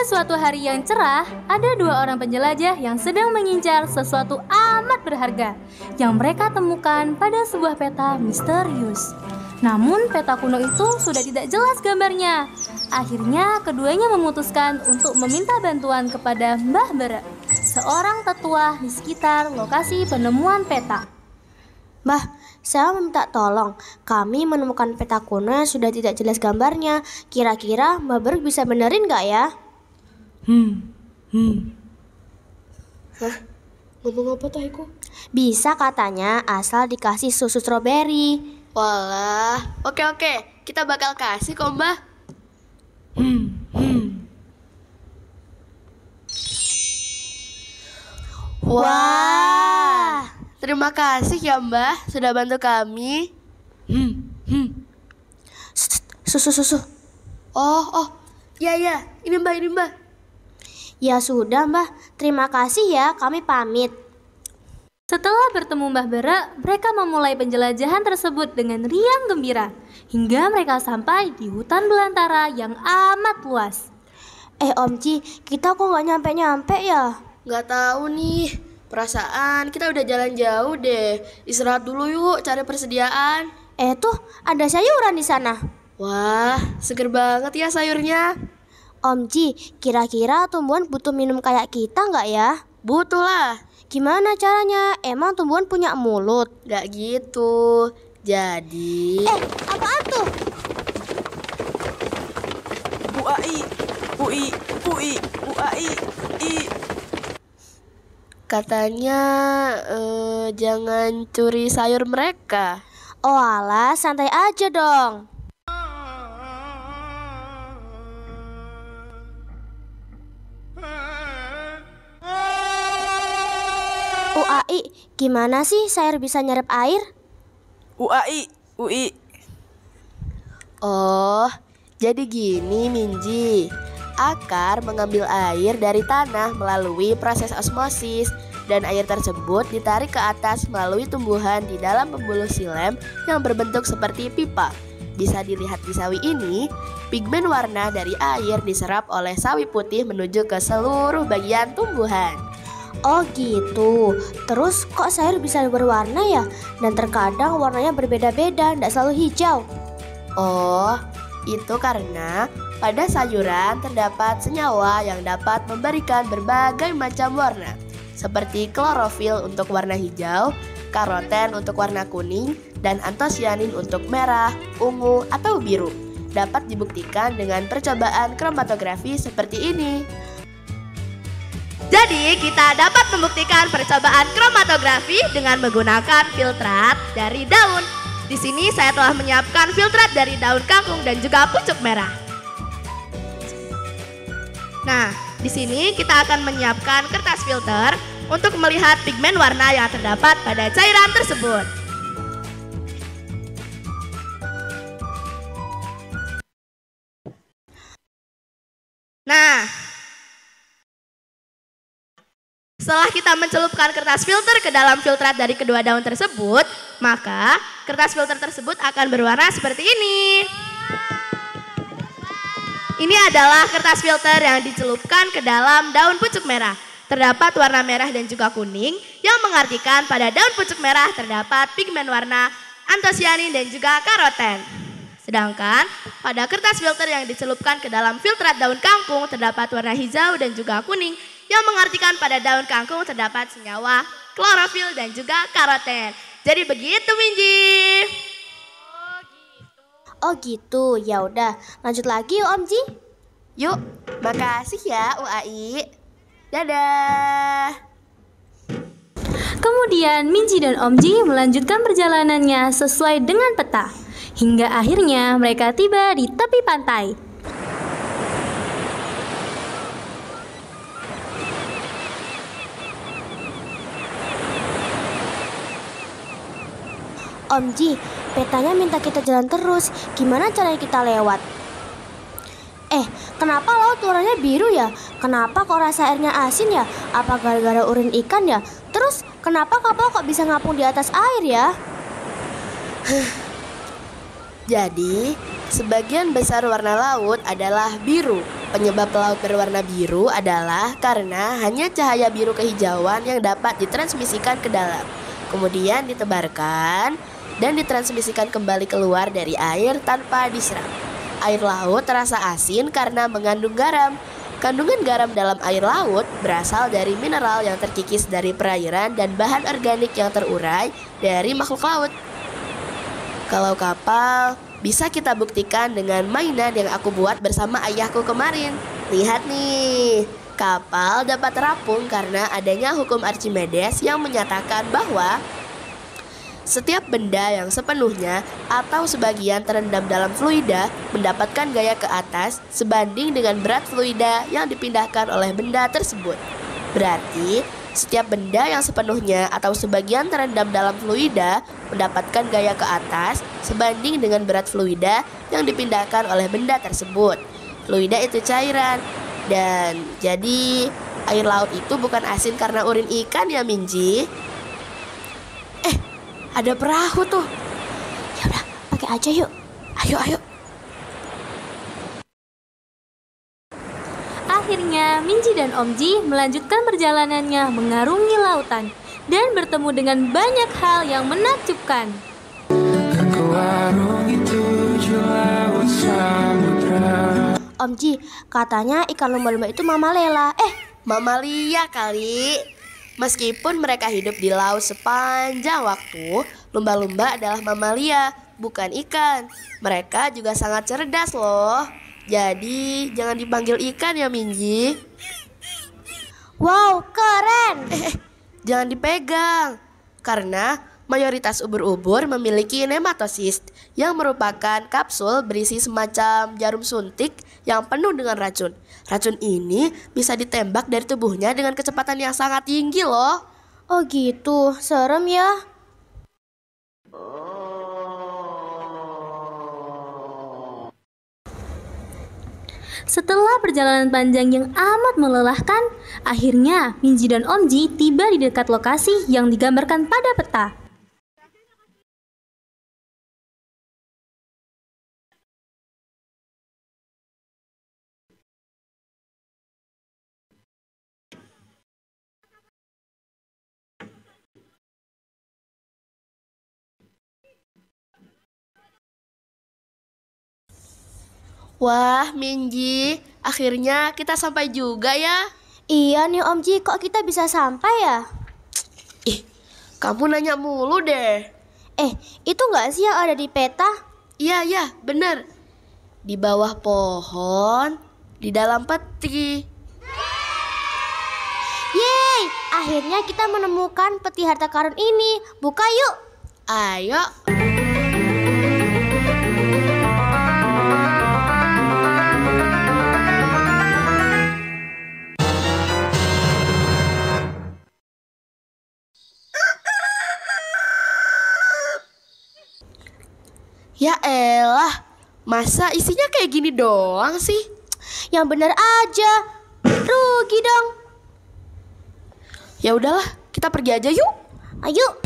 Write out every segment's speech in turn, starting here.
Pada suatu hari yang cerah, ada dua orang penjelajah yang sedang mengincar sesuatu amat berharga yang mereka temukan pada sebuah peta misterius. Namun peta kuno itu sudah tidak jelas gambarnya. Akhirnya keduanya memutuskan untuk meminta bantuan kepada Mbah Bere, seorang tetua di sekitar lokasi penemuan peta. Mbah, saya meminta tolong. Kami menemukan peta kuno yang sudah tidak jelas gambarnya. Kira-kira Mbah Bere bisa benerin nggak ya? Hah? Ngomong apa tuh Eko? Bisa katanya, asal dikasih susu stroberi. Walah, oke. Kita bakal kasih kok, Mbah. Wah, terima kasih ya Mbah sudah bantu kami. Susu. Oh, iya, ini Mbah. Ya sudah Mbah, terima kasih ya, kami pamit. Setelah bertemu Mbah Bere, mereka memulai penjelajahan tersebut dengan riang gembira hingga mereka sampai di hutan belantara yang amat luas. Om Ci, kita kok nggak nyampe ya? Nggak tahu nih, perasaan kita udah jalan jauh deh. Istirahat dulu yuk, cari persediaan. Tuh, ada sayuran di sana. Wah, seger banget ya sayurnya. Om Ci, kira-kira tumbuhan butuh minum kayak kita nggak ya? Butuh lah. Gimana caranya? Emang tumbuhan punya mulut? Nggak gitu. Jadi... apaan tuh? Uai. Katanya jangan curi sayur mereka. Oh alah, santai aja dong. Uai, gimana sih sayur bisa nyerap air? Ui. Oh, jadi gini Minji. Akar mengambil air dari tanah melalui proses osmosis dan air tersebut ditarik ke atas melalui tumbuhan di dalam pembuluh silem yang berbentuk seperti pipa. Bisa dilihat di sawi ini, pigmen warna dari air diserap oleh sawi putih menuju ke seluruh bagian tumbuhan. Oh gitu. Terus kok sayur bisa berwarna ya? Dan terkadang warnanya berbeda-beda, tidak selalu hijau. Oh, itu karena pada sayuran terdapat senyawa yang dapat memberikan berbagai macam warna, seperti klorofil untuk warna hijau, karoten untuk warna kuning, dan antosianin untuk merah, ungu, atau biru. Dapat dibuktikan dengan percobaan kromatografi seperti ini. Jadi kita dapat membuktikan percobaan kromatografi dengan menggunakan filtrat dari daun. Di sini saya telah menyiapkan filtrat dari daun kangkung dan juga pucuk merah. Nah, di sini kita akan menyiapkan kertas filter untuk melihat pigmen warna yang terdapat pada cairan tersebut. Nah, setelah kita mencelupkan kertas filter ke dalam filtrat dari kedua daun tersebut, maka kertas filter tersebut akan berwarna seperti ini. Ini adalah kertas filter yang dicelupkan ke dalam daun pucuk merah. Terdapat warna merah dan juga kuning yang mengartikan pada daun pucuk merah terdapat pigmen warna antosianin dan juga karoten. Sedangkan pada kertas filter yang dicelupkan ke dalam filtrat daun kangkung terdapat warna hijau dan juga kuning yang mengartikan pada daun kangkung terdapat senyawa klorofil dan juga karoten. Jadi begitu Minji. Oh gitu, ya udah. Lanjut lagi yuk Om Ji. Yuk, makasih ya Uai. Dadah. Kemudian Minji dan Om Ji melanjutkan perjalanannya sesuai dengan peta. Hingga akhirnya mereka tiba di tepi pantai. Om Ji, petanya minta kita jalan terus. Gimana caranya kita lewat? Kenapa laut warnanya biru ya? Kenapa kok rasa airnya asin ya? Apa gara-gara urin ikan ya? Terus kenapa kapal kok bisa ngapung di atas air ya? Jadi, sebagian besar warna laut adalah biru Penyebab laut berwarna biru adalah karena hanya cahaya biru kehijauan yang dapat ditransmisikan ke dalam, kemudian ditebarkan dan ditransmisikan kembali keluar dari air tanpa diserap. Air laut terasa asin karena mengandung garam. Kandungan garam dalam air laut berasal dari mineral yang terkikis dari perairan dan bahan organik yang terurai dari makhluk laut. Kalau kapal, bisa kita buktikan dengan mainan yang aku buat bersama ayahku kemarin. Lihat nih, kapal dapat terapung karena adanya hukum Archimedes yang menyatakan bahwa setiap benda yang sepenuhnya atau sebagian terendam dalam fluida mendapatkan gaya ke atas sebanding dengan berat fluida yang dipindahkan oleh benda tersebut. Berarti, setiap benda yang sepenuhnya atau sebagian terendam dalam fluida mendapatkan gaya ke atas sebanding dengan berat fluida yang dipindahkan oleh benda tersebut. Fluida itu cairan, dan jadi air laut itu bukan asin karena urin ikan ya Minji. Ada perahu tuh. Ya udah, pakai aja yuk. Ayo. Akhirnya, Minji dan Om Ji melanjutkan perjalanannya mengarungi lautan dan bertemu dengan banyak hal yang menakjubkan. Om Ji, katanya ikan lumba-lumba itu mamalia. Mamalia kali. Meskipun mereka hidup di laut sepanjang waktu, lumba-lumba adalah mamalia, bukan ikan. Mereka juga sangat cerdas loh. Jadi jangan dipanggil ikan ya Minji. Wow, keren. Jangan dipegang. Karena mayoritas ubur-ubur memiliki nematosis yang merupakan kapsul berisi semacam jarum suntik yang penuh dengan racun. Racun ini bisa ditembak dari tubuhnya dengan kecepatan yang sangat tinggi loh. Oh gitu, serem ya. Setelah perjalanan panjang yang amat melelahkan, akhirnya Minji dan Om Ji tiba di dekat lokasi yang digambarkan pada peta. Wah, Minji, akhirnya kita sampai juga ya. Iya nih Om Ji, kok kita bisa sampai ya? Kamu nanya mulu deh. Itu nggak sih yang ada di peta? Iya, bener. Di bawah pohon, di dalam peti. Yeay, akhirnya kita menemukan peti harta karun ini. Buka yuk. Ayo. Ya elah, masa isinya kayak gini doang sih? Yang bener aja. Rugi dong. Ya udahlah, kita pergi aja yuk. Ayo.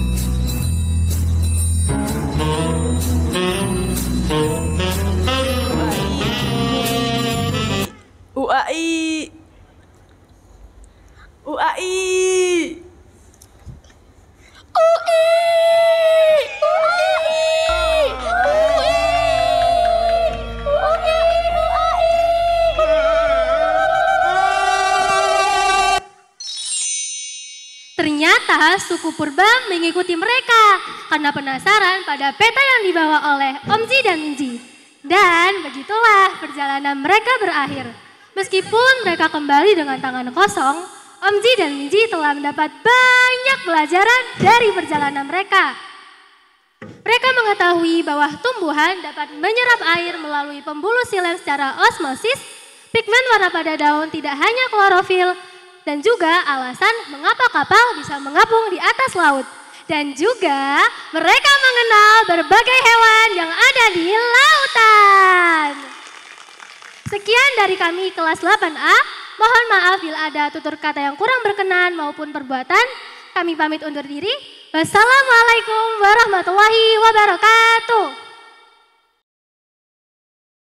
UAI. Ternyata suku purba mengikuti mereka karena penasaran pada peta yang dibawa oleh Om Ji dan Minji. Dan begitulah perjalanan mereka berakhir. Meskipun mereka kembali dengan tangan kosong, Om Ji dan Minji telah mendapat banyak pelajaran dari perjalanan mereka. Mereka mengetahui bahwa tumbuhan dapat menyerap air melalui pembuluh silen secara osmosis. Pigmen warna pada daun tidak hanya klorofil, dan juga alasan mengapa kapal bisa mengapung di atas laut. Dan juga mereka mengenal berbagai hewan yang ada di lautan. Sekian dari kami kelas 8A. Mohon maaf bila ada tutur kata yang kurang berkenan maupun perbuatan. Kami pamit undur diri. Wassalamualaikum warahmatullahi wabarakatuh.